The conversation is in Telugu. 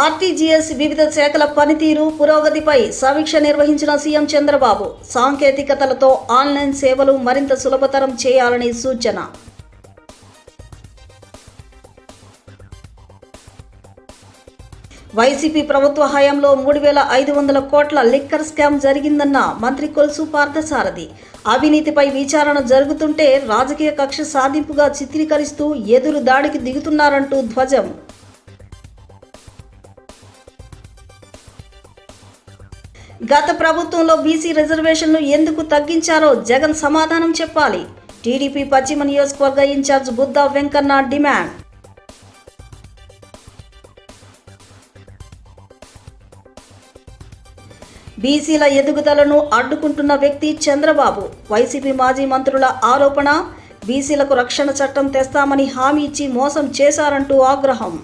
ఆర్టీజీఎస్ వివిధ శాఖల పనితీరు పురోగతిపై సమీక్ష నిర్వహించిన సీఎం చంద్రబాబు సాంకేతికతలతో ఆన్లైన్ సేవలు మరింత సులభతరం చేయాలని సూచన. వైసీపీ ప్రభుత్వ హయాంలో 3,500 కోట్ల లిక్కర్ స్కామ్ జరిగిందన్న మంత్రి కొలుసు పార్థసారథి. అవినీతిపై విచారణ జరుగుతుంటే రాజకీయ కక్ష సాధింపుగా చిత్రీకరిస్తూ ఎదురు దాడికి దిగుతున్నారంటూ ధ్వజం. గత ప్రభుత్వంలో బీసీ రిజర్వేషన్లు ఎందుకు తగ్గించారో జగన్ సమాధానం చెప్పాలి. టీడీపీ పశ్చిమ నియోజకవర్గ ఇన్ఛార్జ్ బుద్దా వెంకన్న డిమాండ్. బీసీల ఎదుగుదలను అడ్డుకుంటున్న వ్యక్తి చంద్రబాబు. వైసీపీ మాజీ మంత్రుల ఆరోపణ. బీసీలకు రక్షణ చట్టం తెస్తామని హామీ ఇచ్చి మోసం చేశారంటూ ఆగ్రహం.